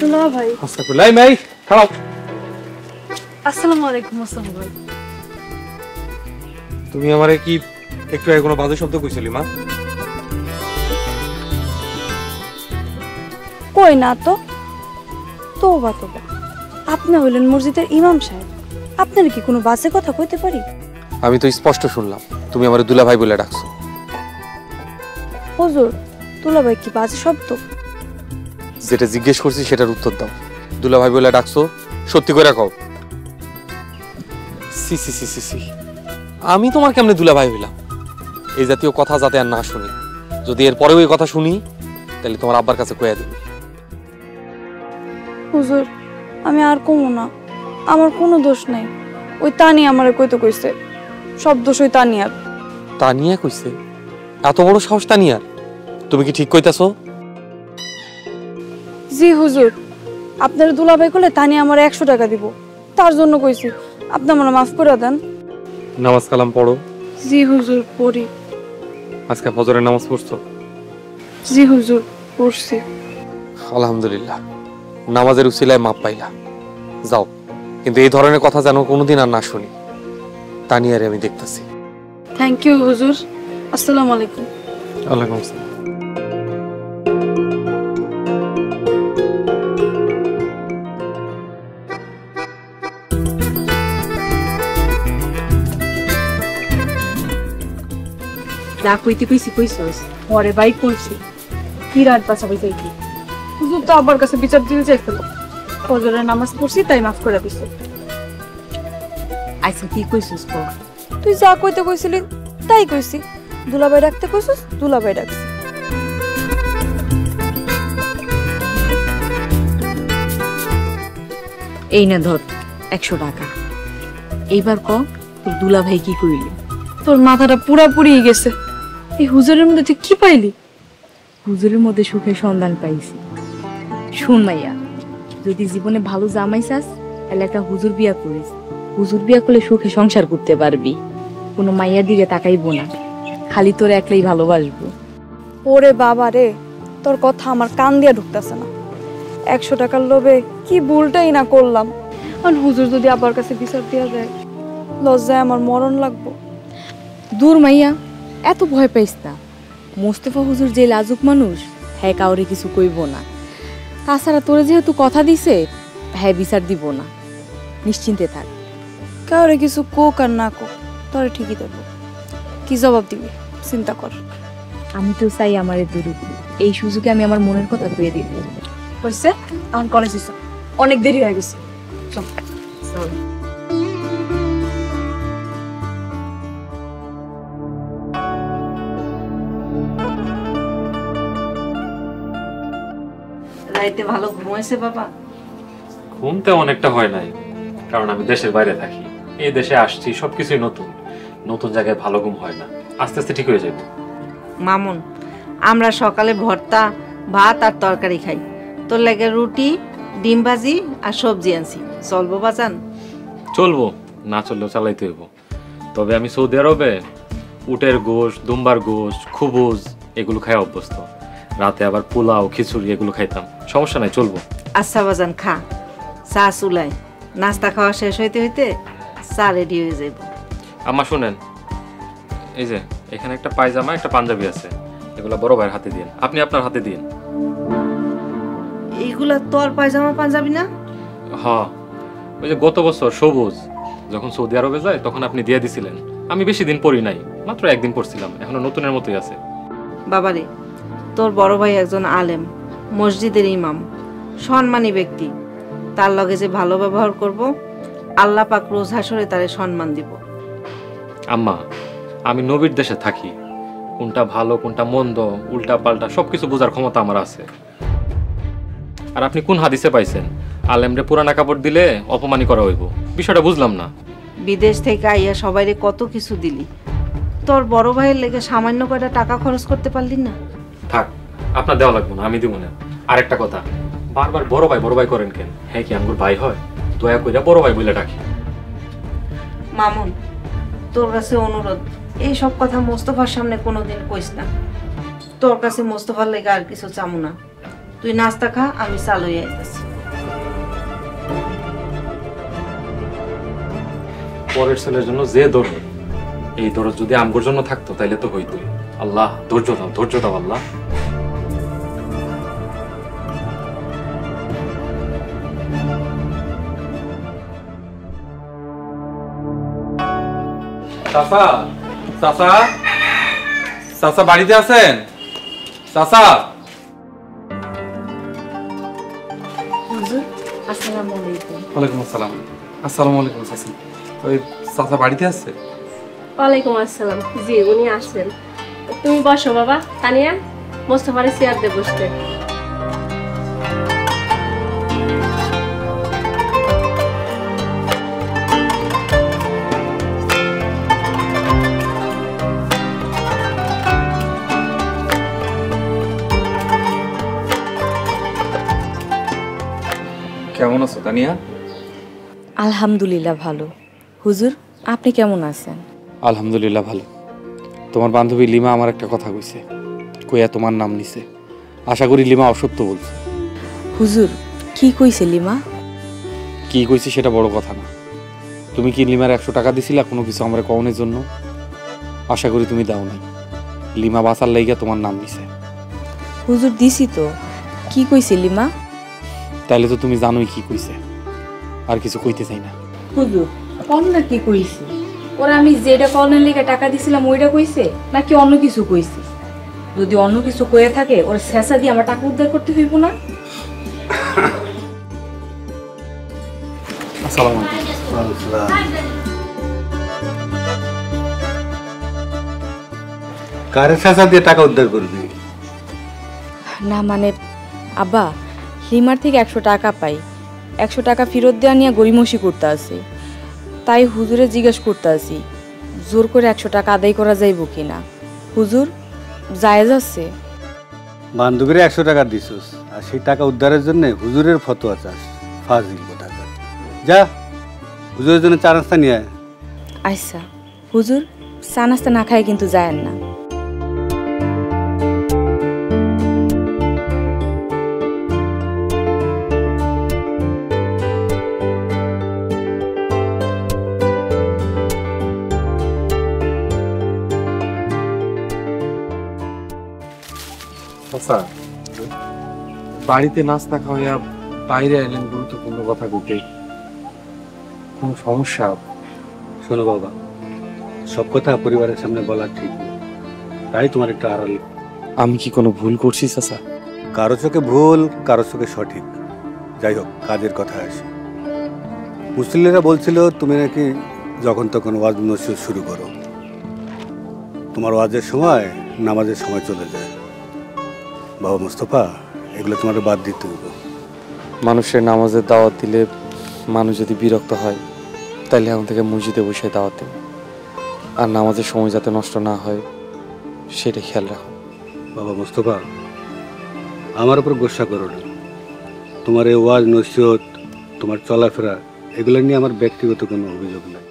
দুলা ভাই আস্তাগফিরুল্লাহ ভাই খারাপ। আসসালামু আলাইকুম। আসসালামু ভাই, তুমি আমারে কি একটু আগে কোনো বাজে শব্দ কইছিলি মা? কই না তো। তোবা তোবা, আপনি হইলেন মসজিদের ইমাম সাহেব, আপনার কি কোনো বাজে কথা কইতে পারি? আমি তো স্পষ্ট শুনলাম তুমি আমারে দুলা ভাই বলে ডাকছো। হুজুর, দুলা ভাই কি বাজে শব্দ? যেটা জিজ্ঞেস করছি সেটার উত্তর দাও। দুলা ভাই বলে ডাকছো, সত্যি করে কও। সি সি সি সি সি, আমি তোমার কেমনে দুলা ভাই হইলাম? এই জাতীয় কথা যাতে আর না শুনি। যদি এর পরেও এই কথা শুনি তাহলে তোমার আব্বার কাছে কইয়া দিবি। হুজুর, আমি আর কমু না, আমার কোনো দোষ নাই। ওই তানি আমারে কইতে কইছে, সব দোষ ওই তানিয়ার। তানিয়া কইছে? এত বড় সাহস তানিয়ার? তুমি কি ঠিক কইতাছো? জি হুজুর, আপনার দুলা ভাই কইলে তানি আমার 100 টাকা দিব, তার জন্য কইছি। আপনি আমারে মাফ করে দেন। নামাজ কালাম পড়ো? জি হুজুর, পড়ি। আজকে ফজরের নামাজ পড়ছো? জি হুজুর, পড়ছি। আলহামদুলিল্লাহ, নামাজের উসিলায় মাপ পাইলা। যাও, কিন্তু এই ধরনের কথা যেন কোনোদিন আর না শুনি। তানিয়ারে আমি দেখতেছি। থ্যাংক ইউ হুজুর। আসসালামু আলাইকুম। ওয়ালাইকুম আসসালাম। না কইতে কইছি কইছস, পরে বাইক করছি। কি রাত বাঁচাবি যাইতি? হুজুর তো আবার কাছে বিচার দিতে চাইছিল। ফজরের নামাজ পড়ছি তাই মাফ করে দিছে। আচ্ছা কি কইছিস কো? তুই যা কইতে কইছিলি তাই কইছি। দুলাভাই ডাকতে কইছস, দুলাভাই ডাকছি। এই না ধর 100 টাকা। এইবার ক তোর দুলা ভাই কি কইলি? তোর মাথাটা পুরাপুরি গেছে। এই হুজুরের মধ্যে তুই কি পাইলি? হুজুরের মধ্যে সুখের সন্ধান পাইছি। শুন মাইয়া, যদি জীবনে ভালো জামাই চাস তাহলে একটা হুজুর বিয়া করিস। হুজুর বিয়া করলে সুখে সংসার করতে পারবি। কোনো মাইয়ার দিকে তাকাইবো না, খালি তোর একলাই ভালোবাসবো। ওরে বাবা রে, তোর কথা আমার কান দিয়া ঢুকতেছে না। 100 টাকার লোভে কি ভুলটাই না করলাম। আর হুজুর যদি আবার কাছে বিচার দেওয়া যায়, লজ্জায় আমার মরণ লাগবো। দূর মাইয়া, এত ভয় পাইস না। মোস্তফা হুজুর যে লাজুক মানুষ, হ্যাঁ কাউরে কিছু কইব না। তাছাড়া তোরে যেহেতু কথা দিছে, হ্যাঁ বিচার দিব না, নিশ্চিন্তে থাক। কাউরে কিছু কোক আর না কোক, তোরে ঠিকই দেবো। কি জবাব দিবি চিন্তা কর। আমি তো চাই আমার দূরে এই সুযোগে আমি আমার মনের কথা কয়ে দিব। হয়েছে, এখন কলেজ এসো, অনেক দেরি হয়ে গেছে। চল। রাইতে ভালো ঘুমাইছে বাবা? ঘুম তেমন একটা হয় নাই, কারণ আমি দেশের বাইরে থাকি। এই দেশে আসছি, সবকিছুই নতুন নতুন জায়গায় ভালো ঘুম হয় না। আস্তে আস্তে ঠিক হয়ে যাবে। মামুন, আমরা সকালে ভর্তা, ভাত আর তরকারি খাই। তোর লাগে রুটি, ডিম ভাজি আর সবজি আনছি। চলবো বাজান? চলবো, না চললেও চালাইতে হইব। তবে আমি সৌদি আরবে উটের গোশ, দুম্বার গোশ, খুবুজ এগুলো খাই অভ্যস্ত। রাতে আবার পোলাও, খিচুড়ি এগুলো খাইতাম। সমস্যা নাই, চলবো। আচ্ছা বাজান, খা। চা চুলাই, নাস্তা খাওয়া শেষ হইতে হইতে চা রেডি হয়ে যাইব। আম্মা শুনেন, এই যে এখানে একটা পায়জামা, একটা পাঞ্জাবি আছে, এগুলো বড় ভাইয়ের হাতে দিন, আপনি আপনার হাতে দিন। এইগুলা তোর পায়জামা পাঞ্জাবি না? হ্যাঁ, ওই যে গত বছর সবুজ যখন সৌদি আরবে যায় তখন আপনি দিয়ে দিছিলেন। আমি বেশি দিন পরি নাই, মাত্র একদিন পরছিলাম, এখনো নতুনের মতোই আছে। বাবারে, তোর বড় ভাই একজন আলেম, মসজিদের ইমাম, সম্মানী ব্যক্তি। তার লগে যে ভালো ব্যবহার করব, আল্লাহ পাক রোজ হাসরে তারে সম্মান দিব। আম্মা, আমি নবীর দেশে থাকি, কোনটা ভালো কোনটা মন্দ, উল্টা পাল্টা সবকিছু বোঝার ক্ষমতা আমার আছে। আর আপনি কোন হাদিসে পাইছেন আলেমরে পুরানা কাপড় দিলে অপমানি করা হইব? বিষয়টা বুঝলাম না। বিদেশ থেকে আইয়া সবাইরে কত কিছু দিলি, তোর বড় ভাইয়ের লেগে সামান্য কয়টা টাকা খরচ করতে পারলি না? থাক, আপনার দেওয়া লাগবে না, আমি দিব না। আরেকটা কথা, বারবার বড় ভাই করেন কেন? হ্যাঁ কি আঙ্গুর ভাই হয়? দয়া কইরা বড় ভাই বলে ডাকি। মামুন, তোর কাছে অনুরোধ, এই সব কথা মোস্তফার সামনে কোনোদিন কইস না। তোর কাছে মোস্তফার লেগে আর কিছু চামু না। তুই নাস্তা খা, আমি চা লইয়া আইতাছি। পরের ছেলের জন্য যে দরদ, এই দরদ যদি আমগোর জন্য থাকতো তাইলে তো হইতোই। আল্লাহ ধৈর্য দাও, ধৈর্য দাও আল্লাহ। চাচা, চাচা, চাচা বাড়িতে আছেন? চাচা, হুজুর আসসালামু আলাইকুম। ওয়ালাইকুম আসসালাম। আসসালামু আলাইকুম চাচা। ওই চাচা বাড়িতে আছে? ওয়ালাইকুম আসসালাম। জি উনি আসছেন। তুমি বসো বাবা। তানিয়া মোস্তফার চেয়ার দিয়ে বসতে। কেমন আছো তানিয়া? আলহামদুলিল্লাহ ভালো। হুজুর আপনি কেমন আছেন? আলহামদুলিল্লাহ ভালো। তোমার বান্ধবী লিমা আমার একটা কথা কইছে, কইয়া তোমার নাম নিছে। আশা করি লিমা অসত্য বলছে। হুজুর কি কইছে লিমা? কি কইছি সেটা বড় কথা না। তুমি কি লিমার 100 টাকা দিছিলা কোনো কিছু আমার কওনের জন্য? আশা করি তুমি দাও নাই। লিমা বাঁচার লাইগা তোমার নাম নিছে। হুজুর দিছি তো। কি কইছে লিমা? তাইলে তো তুমি জানোই কি কইছে, আর কিছু কইতে চাই না। হুজুর কন্যা কি কইছে? ওরা আমি যেটা কর্নের লেগে টাকা দিছিলাম ওইটা কইছে নাকি অন্য কিছু কইছে? যদি অন্য কিছু কয়ে থাকে ওর শেষা দিয়ে আমার টাকা উদ্ধার করতে হইব না? আসসালামু আলাইকুম। কারে চাচা দিয়ে টাকা উদ্ধার করবি? না মানে আব্বা, লিমার থেকে 100 টাকা পাই। 100 টাকা ফেরত দেওয়া নিয়ে গরিমসি করতে আসি। তাই হুজুরে জিজ্ঞেস করতে আসি জোর করে 100 টাকা আদায় করা যাইব কিনা। হুজুর জায়েজ আছে? বান্ধবীরে 100 টাকা দিছস আর সেই টাকা উদ্ধারের জন্য হুজুরের ফতোয়া চাস? ফাজিল কোথাকার। যা হুজুরের জন্য চা নাস্তা নিয়ে আয়। আচ্ছা হুজুর, চা নাস্তা না খায় কিন্তু যায়েন না। আচ্ছা, বাড়িতে নাস্তা খাওয়া বাইরে এলেন গুরুত্বপূর্ণ কথা বলতে, কোন সমস্যা? শোনো বাবা, সব কথা পরিবারের সামনে বলা ঠিক না, তাই তোমার একটা আড়াল। আমি কি কোনো ভুল করছি চাচা? কারো চোখে ভুল, কারো চোখে সঠিক। যাই হোক, কাজের কথা আসি। মুসলিমরা বলছিল তুমি নাকি যখন তখন ওয়াজ নসিহত শুরু করো। তোমার ওয়াজের সময় নামাজের সময় চলে যায়। বাবা মুস্তফা, এগুলো তোমার বাদ দিতে হবে। মানুষের নামাজের দাওয়াত দিলে মানুষ যদি বিরক্ত হয় তাহলে এখন থেকে মসজিদে বসে দাওয়াত দেব, আর নামাজের সময় যাতে নষ্ট না হয় সেটা খেয়াল রাখো। বাবা মুস্তফা, আমার উপর গোসা করো না। তোমার এই ওয়াজ নসিহত, তোমার চলাফেরা, এগুলো নিয়ে আমার ব্যক্তিগত কোনো অভিযোগ নাই।